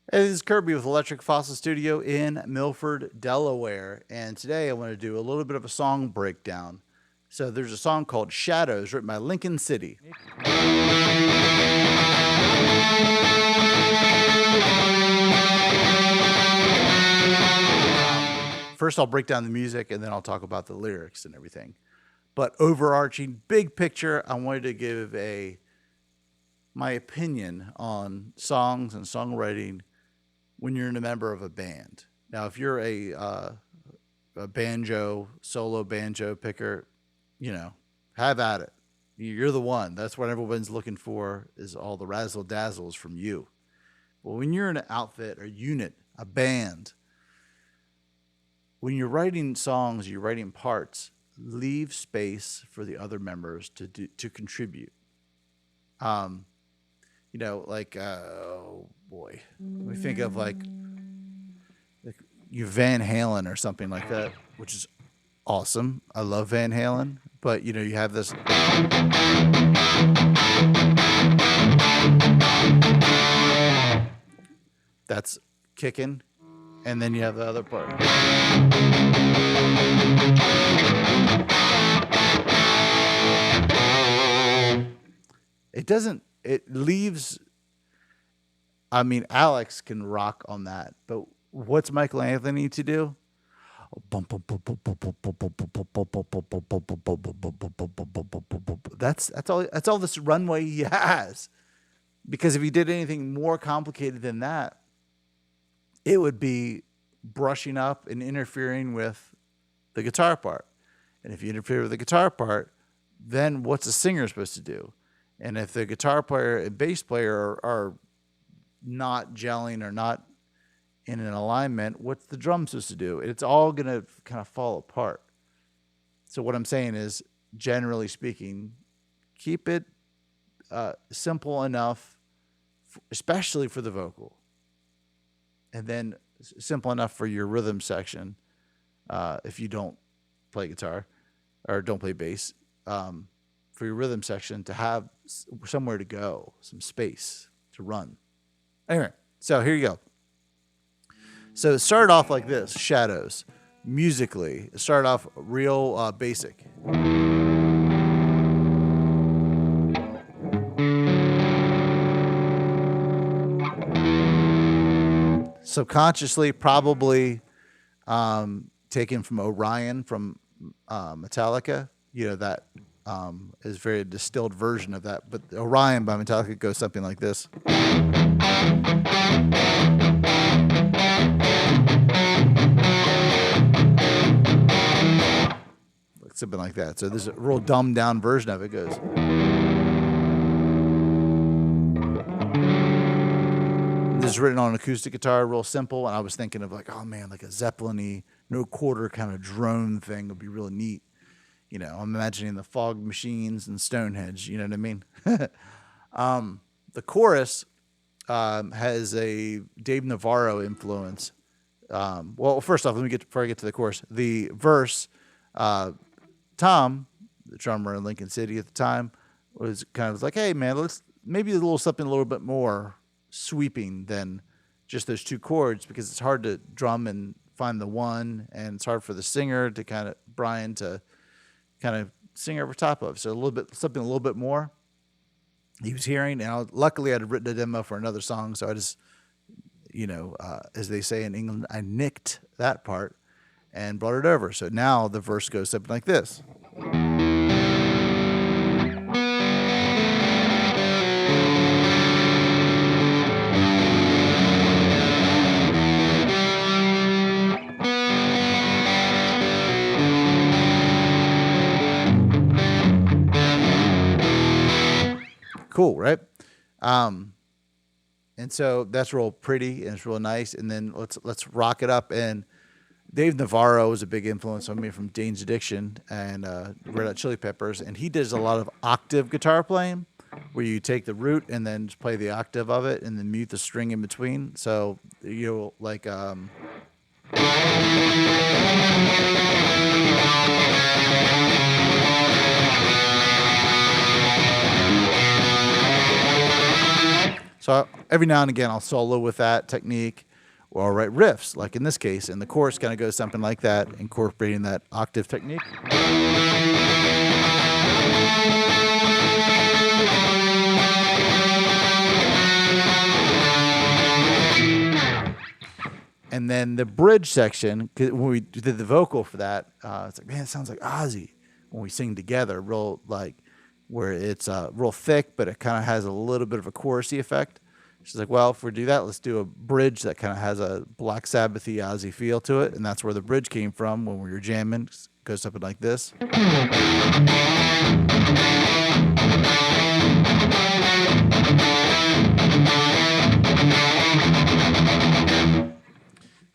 Hey, this is Kirby with Electric Fossil Studio in Milford, Delaware. And today I want to do a little bit of a song breakdown. So there's a song called Shadows written by Lincoln City. First, I'll break down the music and then I'll talk about the lyrics and everything. But overarching, big picture, I wanted to give my opinion on songs and songwriting when you're a member of a band. Now, if you're a banjo, solo banjo picker, have at it. You're the one. That's what everyone's looking for, is all the razzle dazzles from you. But when you're in an outfit, a unit, a band, when you're writing songs, you're writing parts, leave space for the other members to contribute. Oh boy, we think of like you Van Halen or something like that, which is awesome. I love Van Halen, but you have this. That's kicking, and then you have the other part. It doesn't. It leaves. I mean, Alex can rock on that, but what's Michael Anthony to do? That's all this runway he has. Because if he did anything more complicated than that, it would be brushing up and interfering with the guitar part. And if you interfere with the guitar part, then what's the singer supposed to do? And if the guitar player and bass player are not gelling or not in an alignment, what's the drum supposed to do? It's all going to kind of fall apart. So what I'm saying is, generally speaking, keep it simple enough, especially for the vocal. And then simple enough for your rhythm section, if you don't play guitar or don't play bass, for your rhythm section to have somewhere to go, some space to run. Anyway, so here you go. So it started off like this, Shadows. Musically, it started off real basic. Subconsciously, probably taken from Orion from Metallica. That is very distilled version of that. But Orion by Metallica goes something like this. Something like that. So there's a real dumbed down version of it. Goes. This is written on an acoustic guitar, real simple. And I was thinking of like, oh man, like a Zeppelin-y, no quarter kind of drone thing would be really neat. I'm imagining the Fog Machines and Stonehenge. You know what I mean? The chorus has a Dave Navarro influence. Well, first off, before I get to the chorus, the verse. Tom, the drummer in Lincoln City at the time, was kind of like, hey, man, let's maybe something a little bit more sweeping than just those two chords, because it's hard to drum and find the one, and it's hard for the singer to Brian to kind of sing over top of. So something a little bit more he was hearing. And luckily I'd written a demo for another song. So I just, as they say in England, I nicked that part and brought it over. So now the verse goes something like this. Cool, right? And so that's real pretty and it's real nice. And then let's rock it up. And Dave Navarro was a big influence on me from Dane's Addiction and Red Hot Chili Peppers. And he does a lot of octave guitar playing, where you take the root and then just play the octave of it and then mute the string in between. So like. So every now and again, I'll solo with that technique, or I'll write riffs, like in this case, and the chorus kind of goes something like that, incorporating that octave technique. And then the bridge section, 'cause when we did the vocal for that, it's like, man, it sounds like Ozzy when we sing together, real like where it's real thick, but it kind of has a little bit of a chorusy effect. She's like, well, if we do that, let's do a bridge that kind of has a Black Sabbathy Ozzy feel to it, and that's where the bridge came from when we were jamming. It goes something like this.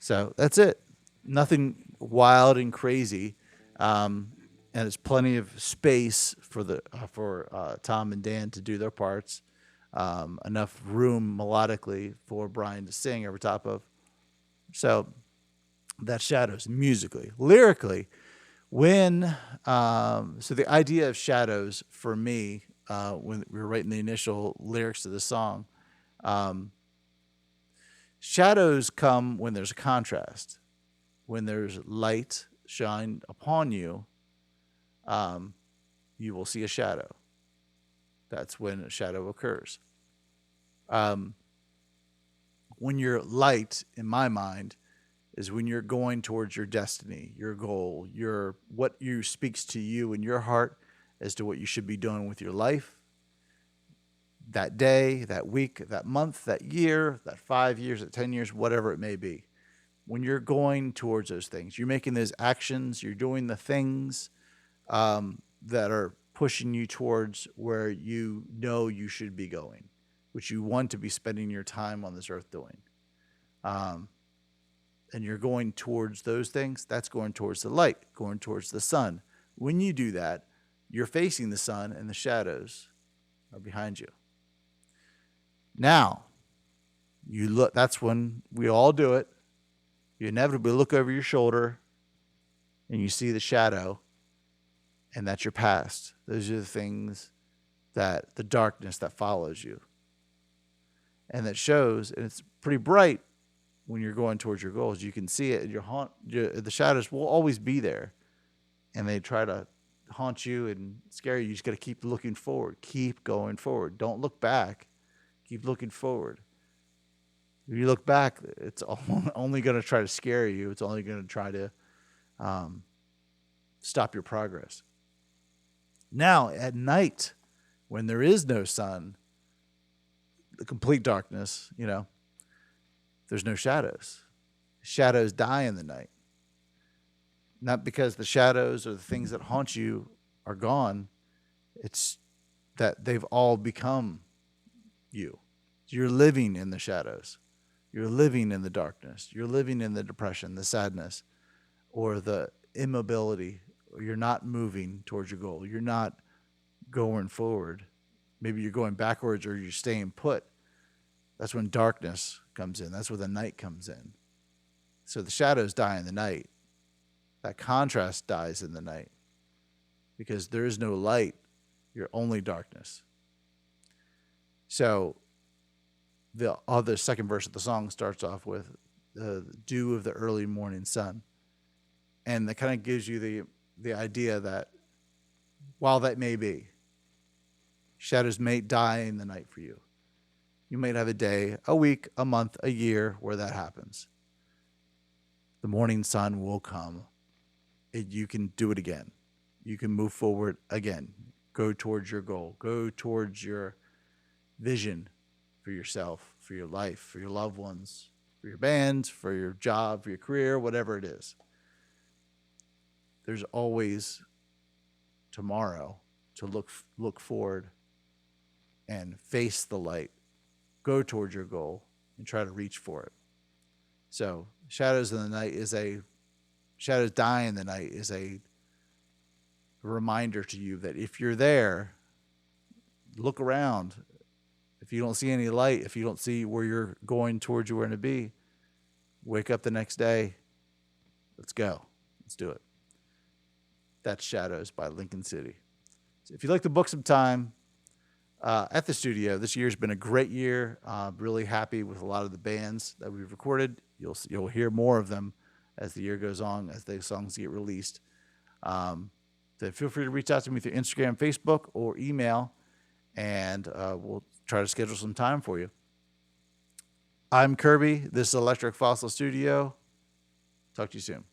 So that's it. Nothing wild and crazy, and there's plenty of space for Tom and Dan to do their parts. Enough room melodically for Brian to sing over top of. So that's Shadows musically. Lyrically, when so the idea of Shadows for me, when we were writing the initial lyrics to the song, shadows come when there's a contrast, when there's light shine upon you. You will see a shadow. That's when a shadow occurs. When you're light, in my mind, is when you're going towards your destiny, your goal, your what you speaks to you in your heart as to what you should be doing with your life. That day, that week, that month, that year, that 5 years, that 10 years, whatever it may be. When you're going towards those things, you're making those actions, you're doing the things that are pushing you towards where you know you should be going, which you want to be spending your time on this earth doing. And you're going towards those things, that's going towards the light, going towards the sun. When you do that, you're facing the sun and the shadows are behind you. Now, you look, that's when we all do it. You inevitably look over your shoulder and you see the shadow, and that's your past. Those are the things that the darkness that follows you. And that shows, and it's pretty bright when you're going towards your goals. You can see it. The shadows will always be there, and they try to haunt you and scare you. You just got to keep looking forward. Keep going forward. Don't look back. Keep looking forward. If you look back, it's only going to try to scare you. It's only going to try to stop your progress. Now, at night, when there is no sun, the complete darkness, there's no shadows. Shadows die in the night. Not because the shadows or the things that haunt you are gone. It's that they've all become you. You're living in the shadows. You're living in the darkness. You're living in the depression, the sadness, or the immobility. Or you're not moving towards your goal. You're not going forward. Maybe you're going backwards or you're staying put. That's when darkness comes in. That's where the night comes in. So the shadows die in the night. That contrast dies in the night. Because there is no light. You're only darkness. So the other second verse of the song starts off with the dew of the early morning sun. And that kind of gives you the idea that while that may be, shadows may die in the night for you. You might have a day, a week, a month, a year where that happens. The morning sun will come. You can do it again. You can move forward again. Go towards your goal. Go towards your vision for yourself, for your life, for your loved ones, for your band, for your job, for your career, whatever it is. There's always tomorrow to look forward and face the light. Go towards your goal and try to reach for it. So shadows die in the night is a reminder to you that if you're there, look around. If you don't see any light, if you don't see where you're going towards you where to be, wake up the next day. Let's go. Let's do it. That's Shadows by Lincoln City. So if you'd like to book some time, at the studio. This year's been a great year. Really happy with a lot of the bands that we've recorded. You'll hear more of them as the year goes on, as the songs get released. So feel free to reach out to me through Instagram, Facebook, or email, and we'll try to schedule some time for you. I'm Kirby. This is Electric Fossil Studio. Talk to you soon.